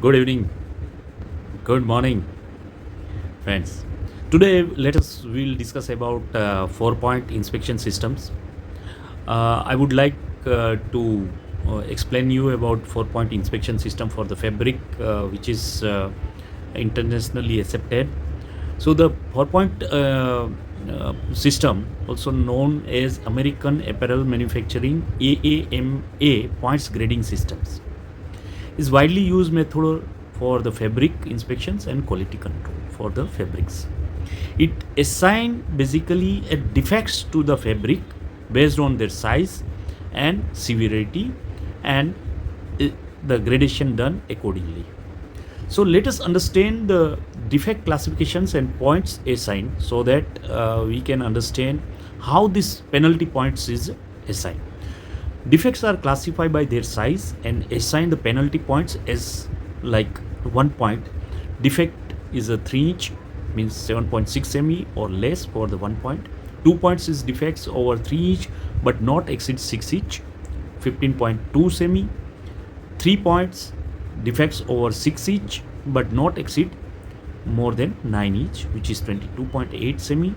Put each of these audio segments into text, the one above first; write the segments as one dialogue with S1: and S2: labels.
S1: Good evening, good morning, friends. Today, we'll discuss about 4-point inspection systems. I would like to explain you about 4-point inspection system for the fabric, which is internationally accepted. So the 4-point system, also known as American Apparel Manufacturing AAMA points grading systems, is widely used method for the fabric inspections and quality control for the fabrics. It assigns basically a defects to the fabric based on their size and severity, and the gradation done accordingly. So let us understand the defect classifications and points assigned so that we can understand how this penalty points is assigned. Defects are classified by their size and assign the penalty points as like 1 point. Defect is a 3 inch, means 7.6 ME or less for the 1 point. 2 points is defects over 3 inch but not exceed 6 inch, 15.2 semi. 3 points defects over 6 inch but not exceed more than 9 inch, which is 22.8 semi.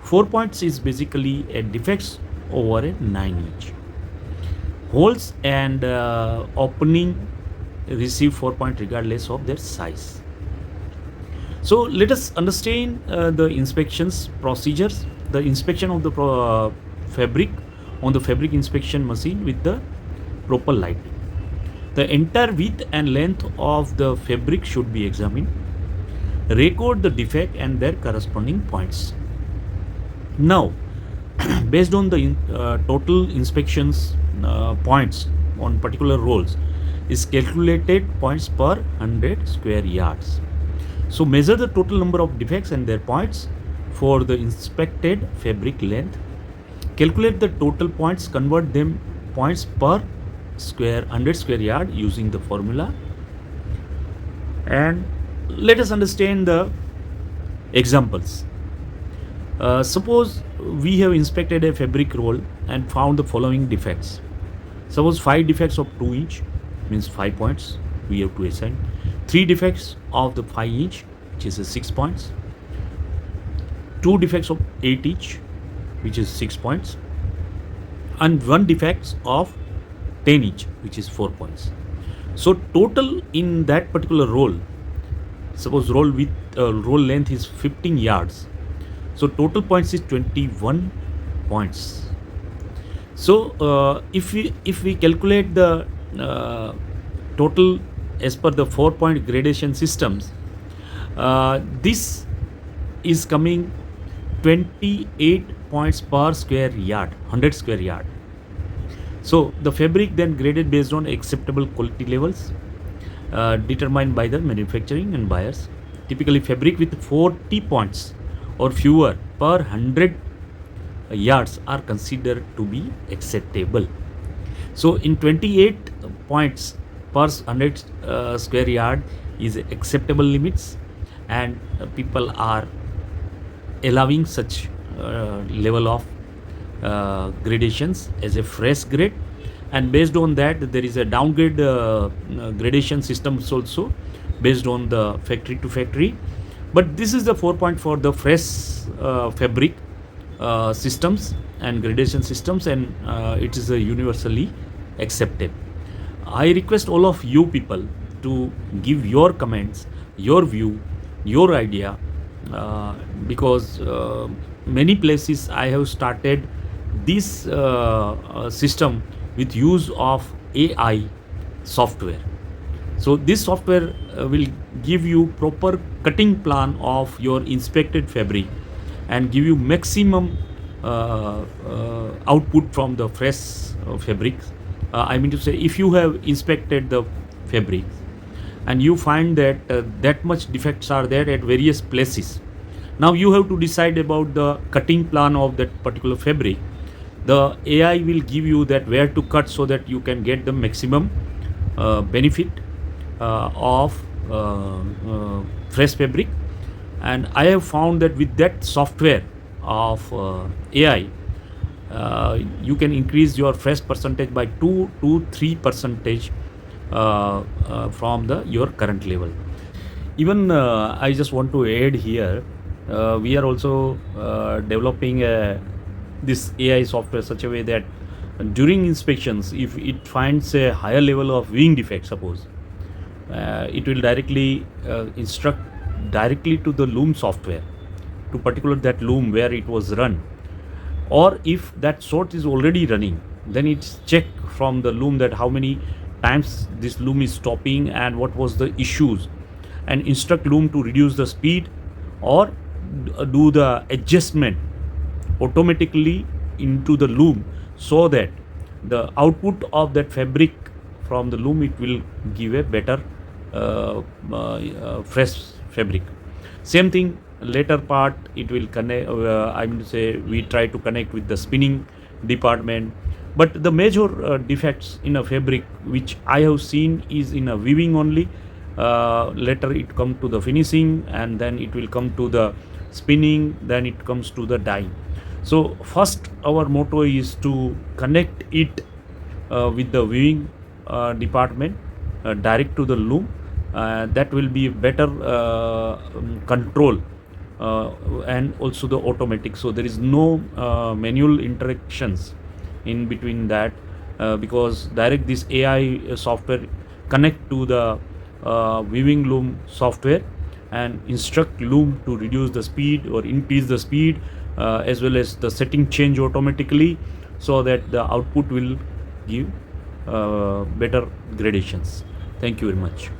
S1: 4 points is basically a defects over a 9 inch. Holes and opening receive 4 point regardless of their size. So let us understand the inspections procedures. The inspection of the fabric on the fabric inspection machine with the proper lighting. The entire width and length of the fabric should be examined. Record the defect and their corresponding points. Now, based on the total inspections points on particular roles is calculated points per 100 square yards. So measure the total number of defects and their points for the inspected fabric length. Calculate the total points, convert them points per 100 square yard using the formula. And let us understand the examples. Suppose we have inspected a fabric roll and found the following defects. Suppose 5 defects of 2 inch, means 5 points we have to assign. 3 defects of the 5 inch, which is 6 points. 2 defects of 8 inch, which is 6 points. And 1 defects of 10 inch, which is 4 points. So total in that particular roll, suppose roll length is 15 yards. So total points is 21 points. So if we calculate the total as per the 4-point gradation systems, this is coming 28 points per square yard, 100 square yard. So the fabric then graded based on acceptable quality levels determined by the manufacturing and buyers. Typically fabric with 40 points or fewer per 100 yards are considered to be acceptable. So in 28 points per 100 square yard is acceptable limits, and people are allowing such level of gradations as a fresh grade, and based on that there is a downgrade gradation systems also based on the factory to factory. But this is the 4-point for the fresh fabric systems and gradation systems, and it is universally accepted. I request all of you people to give your comments, your view, your idea, because many places I have started this system with use of AI software. So this software will give you proper cutting plan of your inspected fabric and give you maximum output from the fresh fabrics. I mean to say, if you have inspected the fabric and you find that that much defects are there at various places, now you have to decide about the cutting plan of that particular fabric. The AI will give you that where to cut so that you can get the maximum benefit of fresh fabric. And I have found that with that software of AI, you can increase your fresh percentage by 2 to 3 percentage from the your current level. Even I just want to add here, we are also developing this AI software such a way that during inspections, if it finds a higher level of viewing defect, suppose, it will directly instruct directly to the loom software, to particular that loom where it was run. Or if that sort is already running, then it's check from the loom that how many times this loom is stopping and what was the issues, and instruct loom to reduce the speed or do the adjustment automatically into the loom, so that the output of that fabric from the loom, it will give a better fresh fabric. Same thing later part, it will connect, I mean to say, we try to connect with the spinning department. But the major defects in a fabric which I have seen is in a weaving only. Later it come to the finishing, and then it will come to the spinning, then it comes to the dyeing. So first our motto is to connect it with the weaving department, direct to the loom. That will be better control, and also the automatic, so there is no manual interactions in between that, because direct this AI software connect to the weaving loom software and instruct loom to reduce the speed or increase the speed, as well as the setting change automatically, so that the output will give better gradations. Thank you very much.